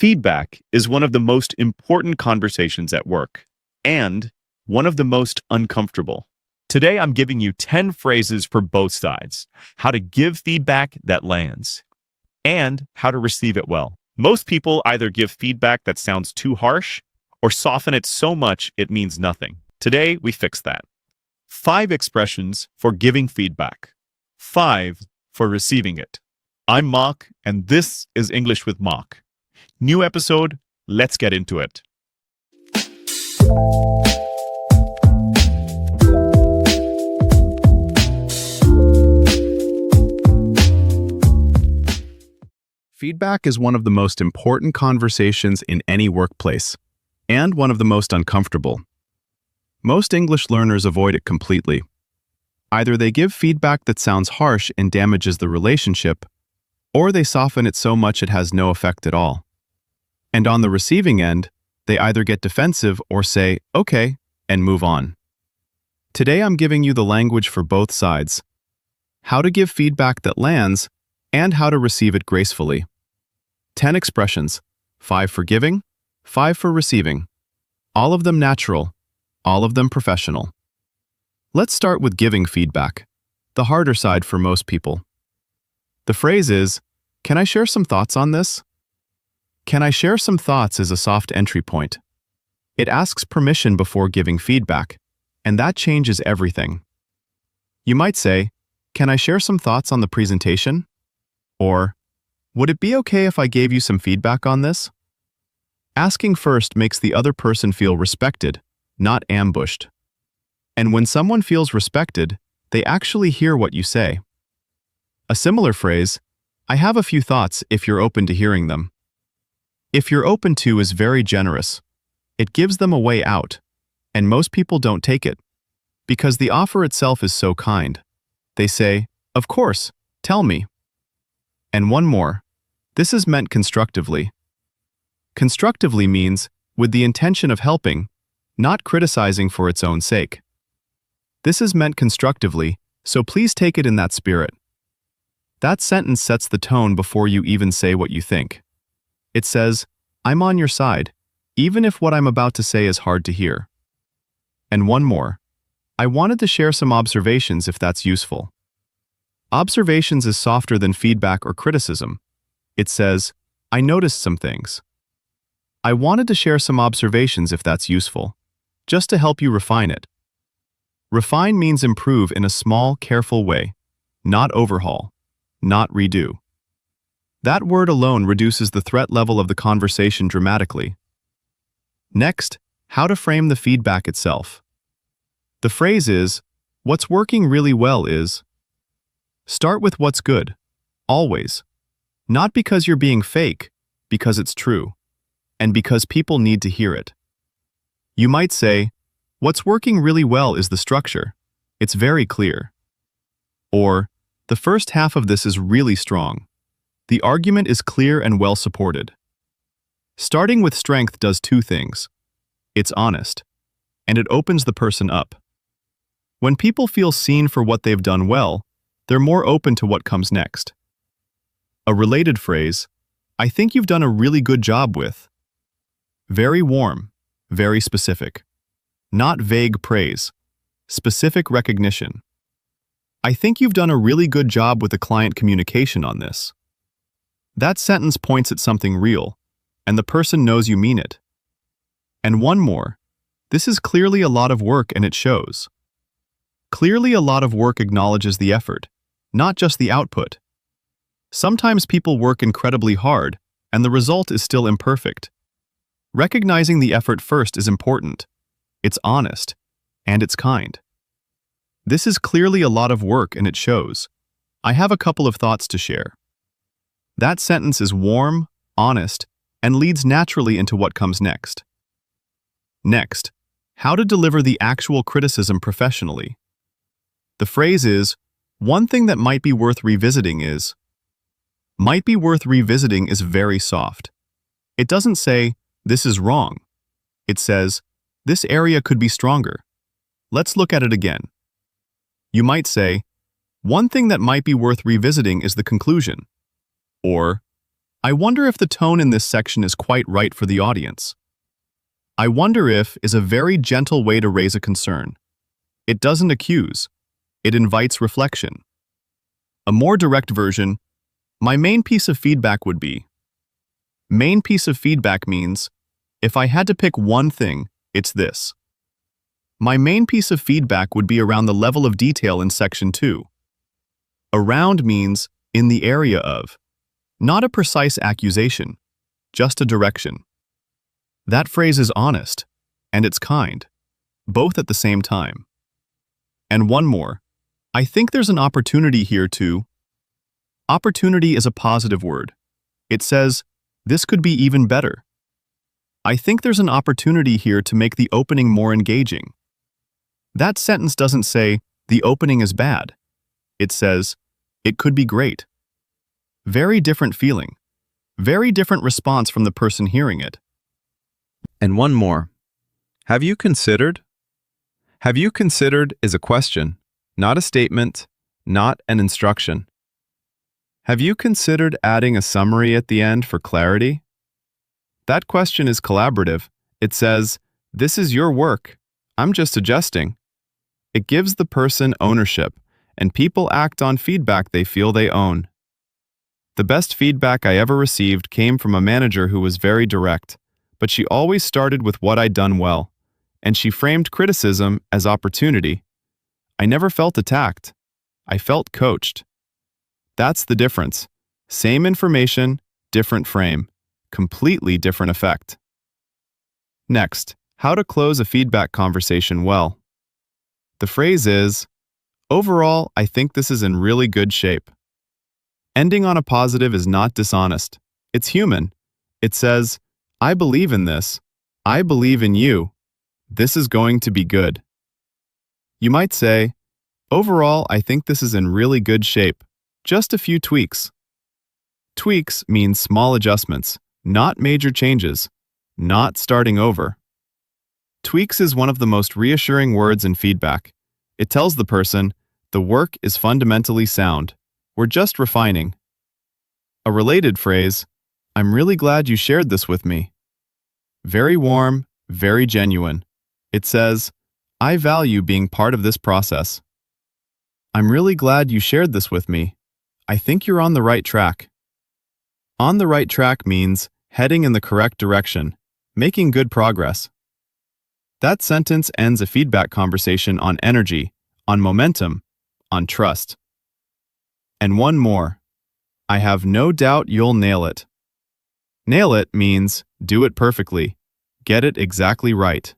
Feedback is one of the most important conversations at work and one of the most uncomfortable. Today, I'm giving you 10 phrases for both sides, how to give feedback that lands and how to receive it well. Most people either give feedback that sounds too harsh or soften it so much it means nothing. Today, we fix that. 5 expressions for giving feedback, 5 for receiving it. I'm Mark, and this is English with Mark. New episode, let's get into it. Feedback is one of the most important conversations in any workplace, and one of the most uncomfortable. Most English learners avoid it completely. Either they give feedback that sounds harsh and damages the relationship, or they soften it so much it has no effect at all. And on the receiving end, they either get defensive or say, okay, and move on. Today I'm giving you the language for both sides, how to give feedback that lands, and how to receive it gracefully. 10 expressions, 5 for giving, 5 for receiving. All of them natural, all of them professional. Let's start with giving feedback, the harder side for most people. The phrase is, "Can I share some thoughts on this?" "Can I share some thoughts" is a soft entry point. It asks permission before giving feedback, and that changes everything. You might say, "Can I share some thoughts on the presentation?" Or, "Would it be okay if I gave you some feedback on this?" Asking first makes the other person feel respected, not ambushed. And when someone feels respected, they actually hear what you say. A similar phrase, "I have a few thoughts if you're open to hearing them." "If you're open to" is very generous. It gives them a way out, and most people don't take it, because the offer itself is so kind. They say, "Of course, tell me." And one more, this is meant constructively. Constructively means with the intention of helping, not criticizing for its own sake. This is meant constructively, so please take it in that spirit. That sentence sets the tone before you even say what you think. It says, "I'm on your side, even if what I'm about to say is hard to hear." And one more, I wanted to share some observations if that's useful. Observations is softer than feedback or criticism. It says, "I noticed some things. I wanted to share some observations if that's useful, just to help you refine it." Refine means improve in a small, careful way, not overhaul, not redo. That word alone reduces the threat level of the conversation dramatically. Next, how to frame the feedback itself. The phrase is, "What's working really well is..." Start with what's good, always. Not because you're being fake, because it's true, and because people need to hear it. You might say, "What's working really well is the structure. It's very clear." Or, "The first half of this is really strong. The argument is clear and well supported." Starting with strength does 2 things. It's honest, and it opens the person up. When people feel seen for what they've done well, they're more open to what comes next. A related phrase, "I think you've done a really good job with." Very warm, very specific. Not vague praise, specific recognition. "I think you've done a really good job with the client communication on this." That sentence points at something real, and the person knows you mean it. And one more, this is clearly a lot of work and it shows. Clearly a lot of work acknowledges the effort, not just the output. Sometimes people work incredibly hard, and the result is still imperfect. Recognizing the effort first is important. It's honest, and it's kind. This is clearly a lot of work and it shows. I have a couple of thoughts to share. That sentence is warm, honest, and leads naturally into what comes next. Next, how to deliver the actual criticism professionally. The phrase is, "One thing that might be worth revisiting is..." Might be worth revisiting is very soft. It doesn't say, "This is wrong." It says, "This area could be stronger. Let's look at it again." You might say, "One thing that might be worth revisiting is the conclusion." Or, I wonder if the tone in this section is quite right for the audience. I wonder if is a very gentle way to raise a concern. It doesn't accuse. It invites reflection. A more direct version, my main piece of feedback would be. Main piece of feedback means, if I had to pick one thing, it's this. My main piece of feedback would be around the level of detail in section 2. Around means in the area of. Not a precise accusation, just a direction. That phrase is honest, and it's kind, both at the same time. And one more, I think there's an opportunity here too. Opportunity is a positive word. It says, this could be even better. I think there's an opportunity here to make the opening more engaging. That sentence doesn't say, the opening is bad. It says, it could be great. Very different feeling. Very different response from the person hearing it. And one more. Have you considered? Have you considered is a question, not a statement, not an instruction. Have you considered adding a summary at the end for clarity? That question is collaborative. It says, this is your work. I'm just adjusting. It gives the person ownership, and people act on feedback they feel they own. The best feedback I ever received came from a manager who was very direct, but she always started with what I'd done well, and she framed criticism as opportunity. I never felt attacked. I felt coached. That's the difference. Same information, different frame, completely different effect. Next, how to close a feedback conversation well. The phrase is, overall, I think this is in really good shape. Ending on a positive is not dishonest. It's human. It says, I believe in this. I believe in you. This is going to be good. You might say, overall, I think this is in really good shape. Just a few tweaks. Tweaks means small adjustments, not major changes, not starting over. Tweaks is one of the most reassuring words in feedback. It tells the person, the work is fundamentally sound. We're just refining. A related phrase, I'm really glad you shared this with me. Very warm, very genuine. It says, I value being part of this process. I'm really glad you shared this with me. I think you're on the right track. On the right track means heading in the correct direction, making good progress. That sentence ends a feedback conversation on energy, on momentum, on trust. And one more. I have no doubt you'll nail it. Nail it means do it perfectly, get it exactly right.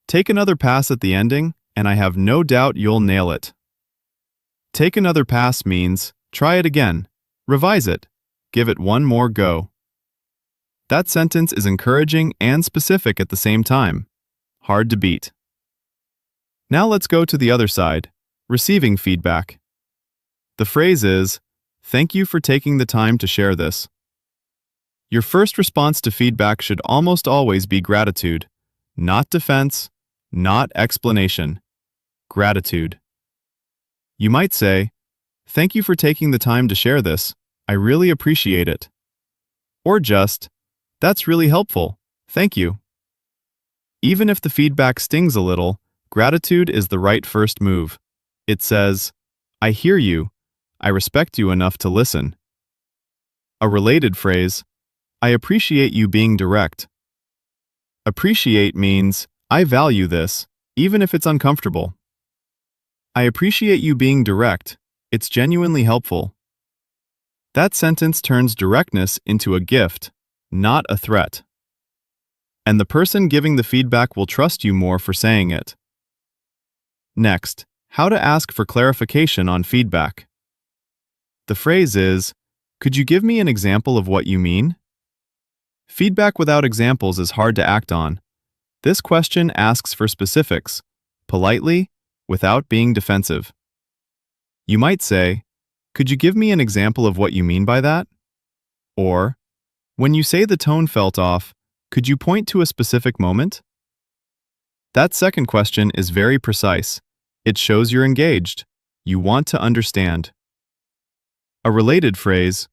Take another pass at the ending, and I have no doubt you'll nail it. Take another pass means try it again, revise it, give it one more go. That sentence is encouraging and specific at the same time. Hard to beat. Now let's go to the other side, receiving feedback. The phrase is, thank you for taking the time to share this. Your first response to feedback should almost always be gratitude, not defense, not explanation. Gratitude. You might say, thank you for taking the time to share this. I really appreciate it. Or just, that's really helpful. Thank you. Even if the feedback stings a little, gratitude is the right first move. It says, I hear you. I respect you enough to listen. A related phrase, I appreciate you being direct. Appreciate means, I value this, even if it's uncomfortable. I appreciate you being direct. It's genuinely helpful. That sentence turns directness into a gift, not a threat. And the person giving the feedback will trust you more for saying it. Next, how to ask for clarification on feedback. The phrase is, could you give me an example of what you mean? Feedback without examples is hard to act on. This question asks for specifics, politely, without being defensive. You might say, could you give me an example of what you mean by that? Or, when you say the tone felt off, could you point to a specific moment? That second question is very precise. It shows you're engaged. You want to understand. A related phrase,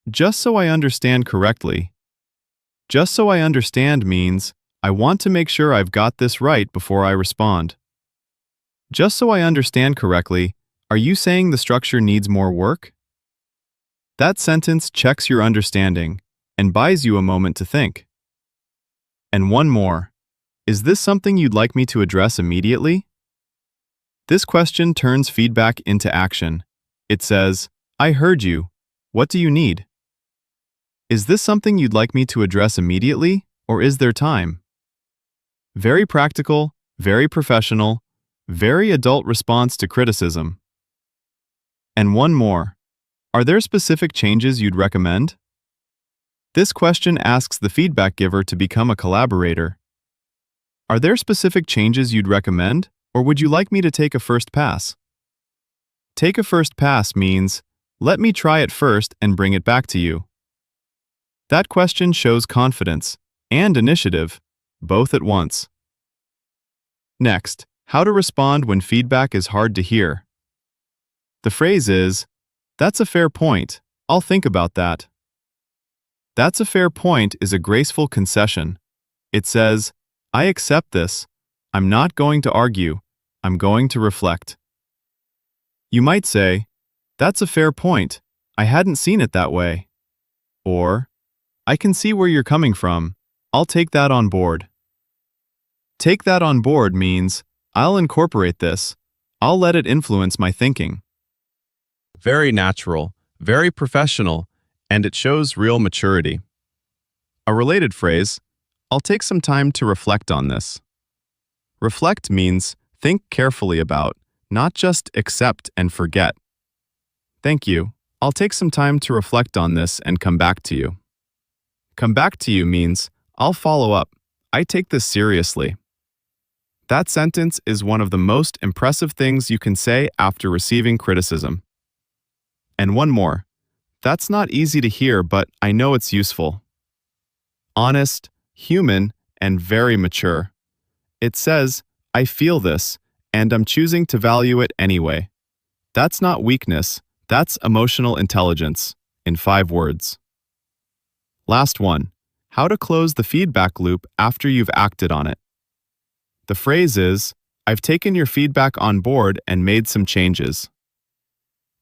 Just so I understand correctly. Just so I understand means I want to make sure I've got this right before I respond. Just so I understand correctly, are you saying the structure needs more work? That sentence checks your understanding and buys you a moment to think. And one more. Is this something you'd like me to address immediately? This question turns feedback into action. It says, I heard you. What do you need? Is this something you'd like me to address immediately, or is there time? Very practical, very professional, very adult response to criticism. And one more. Are there specific changes you'd recommend? This question asks the feedback giver to become a collaborator. Are there specific changes you'd recommend, or would you like me to take a first pass? Take a first pass means, let me try it first and bring it back to you. That question shows confidence and initiative, both at once. Next, how to respond when feedback is hard to hear. The phrase is, that's a fair point, I'll think about that. That's a fair point is a graceful concession. It says, I accept this. I'm not going to argue. I'm going to reflect. You might say, that's a fair point. I hadn't seen it that way. Or, I can see where you're coming from. I'll take that on board. Take that on board means, I'll incorporate this. I'll let it influence my thinking. Very natural, very professional, and it shows real maturity. A related phrase, I'll take some time to reflect on this. Reflect means think carefully about, not just accept and forget. Thank you. I'll take some time to reflect on this and come back to you. Come back to you means, I'll follow up. I take this seriously. That sentence is one of the most impressive things you can say after receiving criticism. And one more. That's not easy to hear, but I know it's useful. Honest, human, and very mature. It says, I feel this, and I'm choosing to value it anyway. That's not weakness, that's emotional intelligence, in 5 words. Last one. How to close the feedback loop after you've acted on it. The phrase is, I've taken your feedback on board and made some changes.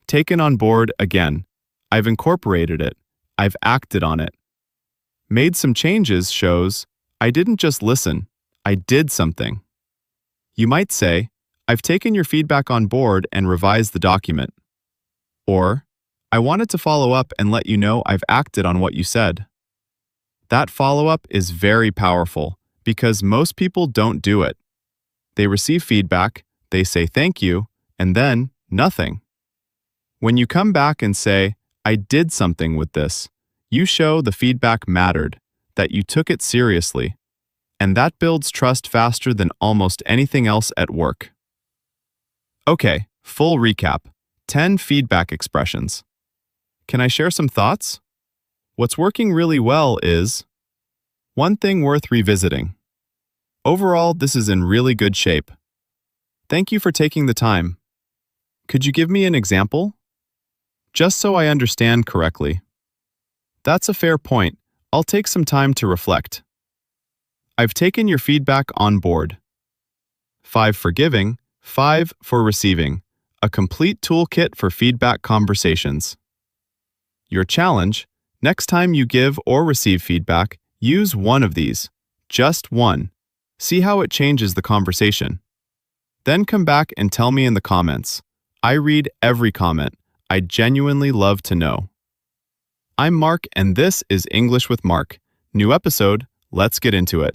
Taken on board again. I've incorporated it. I've acted on it. Made some changes shows, I didn't just listen, I did something. You might say, I've taken your feedback on board and revised the document. Or, I wanted to follow up and let you know I've acted on what you said. That follow-up is very powerful because most people don't do it. They receive feedback, they say thank you, and then nothing. When you come back and say, I did something with this, you show the feedback mattered, that you took it seriously, and that builds trust faster than almost anything else at work. Okay, full recap. 10 feedback expressions. Can I share some thoughts? What's working really well is one thing worth revisiting. Overall, this is in really good shape. Thank you for taking the time. Could you give me an example? Just so I understand correctly. That's a fair point. I'll take some time to reflect. I've taken your feedback on board. 5 for giving, 5 for receiving. A complete toolkit for feedback conversations. Your challenge, next time you give or receive feedback, use one of these. Just one. See how it changes the conversation. Then come back and tell me in the comments. I read every comment. I genuinely love to know. I'm Mark, and this is English with Mark. New episode, let's get into it.